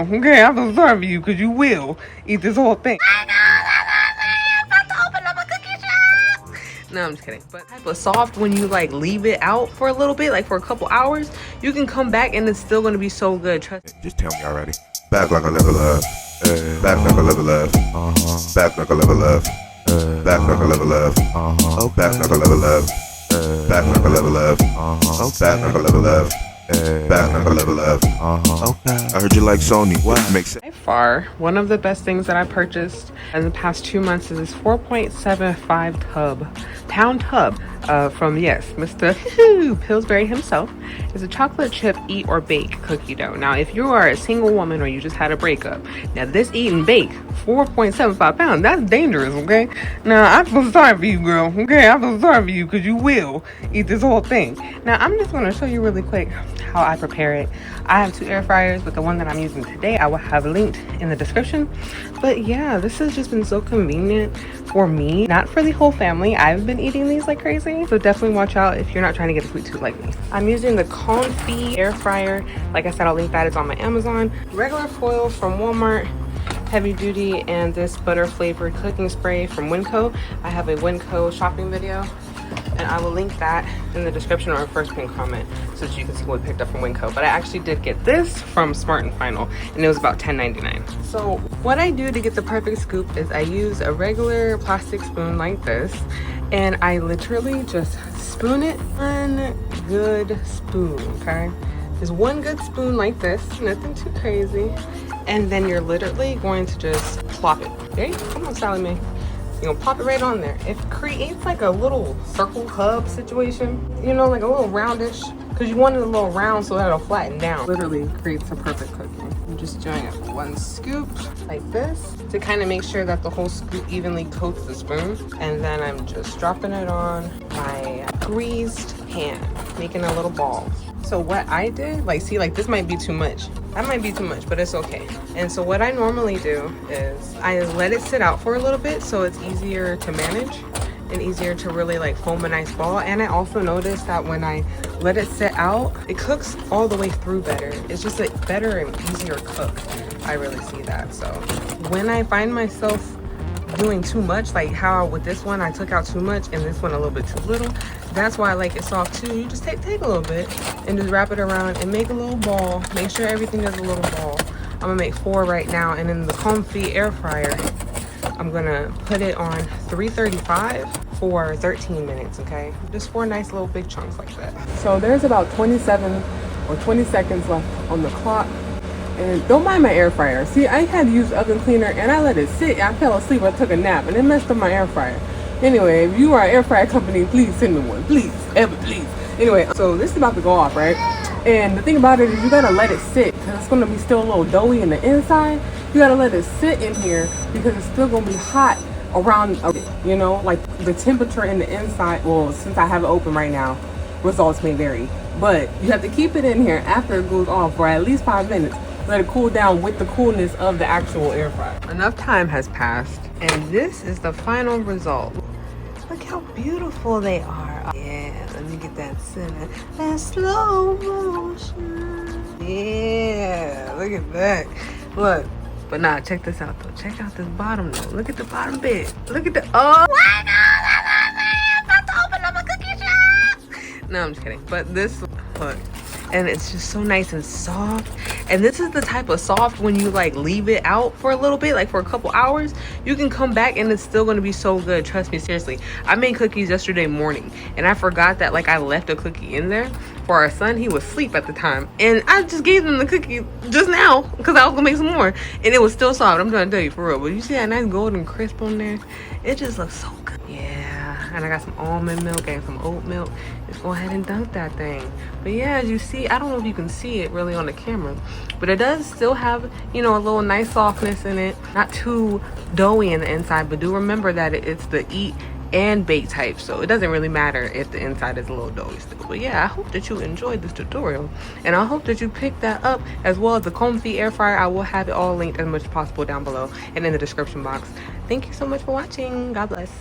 Okay, I feel sorry for you because you will eat this whole thing. I know. I'm about to open up a cookie shop. No, I'm just kidding. But type of soft when you like leave it out for a little bit, like for a couple hours, you can come back and it's still gonna be so good. Trust me. Just tell me already. Back like I never left. Back like I never left. Back like I never left. Back like I never left. Back like I never left. Back like I never left. Back like I never left. Back like I never left. Okay. I heard you like Sony. What makes sense? By far, one of the best things that I purchased in the past 2 months is this 4.75 pound tub from, yes, Mr. Pillsbury himself. It's a chocolate chip eat or bake cookie dough. Now, if you are a single woman or you just had a breakup, now this eat and bake, 4.75 pounds, that's dangerous, okay? Now, I feel sorry for you, girl, okay? I feel sorry for you because you will eat this whole thing. Now, I'm just going to show you really quick how I prepare it. I have 2 air fryers, but the one that I'm using today I will have linked in the description. But yeah, this has just been so convenient for me, not for the whole family. I've been eating these like crazy, so definitely watch out if you're not trying to get a sweet tooth like me. I'm using the Comfy air fryer. Like I said, I'll link that. It's on my Amazon. Regular foil from Walmart, heavy duty, and this butter flavored cooking spray from Winco. I have a Winco shopping video, and I will link that in the description or first pinned comment so that you can see what we picked up from Winco. But I actually did get this from Smart & Final, and it was about $10.99. So what I do to get the perfect scoop is I use a regular plastic spoon like this, and I literally just spoon it. One good spoon, okay? Just one good spoon like this, nothing too crazy. And then you're literally going to just plop it. Okay, come on, Sally Mae. You're gonna pop it right on there. It creates like a little circle hub situation, you know, like a little roundish, because you want it a little round so that it'll flatten down. Literally creates a perfect cookie. I'm just doing it one scoop like this to kind of make sure that the whole scoop evenly coats the spoon. And then I'm just dropping it on my greased pan, making a little ball. So what I did, like, see, like this might be too much. That might be too much, but it's okay. And so what I normally do is I let it sit out for a little bit so it's easier to manage and easier to really like foam a nice ball. And I also noticed that when I let it sit out, it cooks all the way through better. It's just a better and easier cook. I really see that. So when I find myself doing too much, like how with this one I took out too much and this one a little bit too little, that's why I like it soft too. You just take a little bit and just wrap it around and make a little ball. Make sure everything is a little ball. I'm gonna make 4 right now, and in the Comfy air fryer I'm gonna put it on 335 for 13 minutes, okay? Just 4 nice little big chunks like that. So there's about 27 or 20 seconds left on the clock. And don't mind my air fryer. See, I had to use oven cleaner and I let it sit. I fell asleep, I took a nap, and it messed up my air fryer. Anyway, if you are an air fryer company, please send me one. Please, ever, please. Anyway, so this is about to go off, right? And the thing about it is you gotta let it sit because it's gonna be still a little doughy in the inside. You gotta let it sit in here because it's still gonna be hot around, you know, like the temperature in the inside. Well, since I have it open right now, results may vary. But you have to keep it in here after it goes off for at least 5 minutes. Let it cool down with the coolness of the actual air fryer. Enough time has passed, and this is the final result. Look how beautiful they are. Yeah, let me get that center. That slow motion. Yeah, look at that. Look, but nah, check this out though. Check out this bottom though. Look at the bottom bit. Look at the, oh. Why not? I'm about to open up a cookie shop. No, I'm just kidding. But this, look. And it's just so nice and soft. And this is the type of soft when you like leave it out for a little bit, like for a couple hours, you can come back and it's still gonna be so good. Trust me, seriously. I made cookies yesterday morning and I forgot that like I left a cookie in there for our son. He was asleep at the time, and I just gave him the cookie just now because I was gonna make some more, and it was still soft. I'm trying to tell you for real. But you see that nice golden crisp on there? It just looks so good. Yeah, and I got some almond milk and some oat milk. Let's go ahead and dunk that thing. But yeah, as you see, I don't know if you can see it really on the camera, but it does still have, you know, a little nice softness in it. Not too doughy in the inside, but do remember that it's the eat and bake type, so it doesn't really matter if the inside is a little doughy still. But yeah, I hope that you enjoyed this tutorial, and I hope that you pick that up as well as the Comfy air fryer. I will have it all linked as much as possible down below and in the description box. Thank you so much for watching. God bless.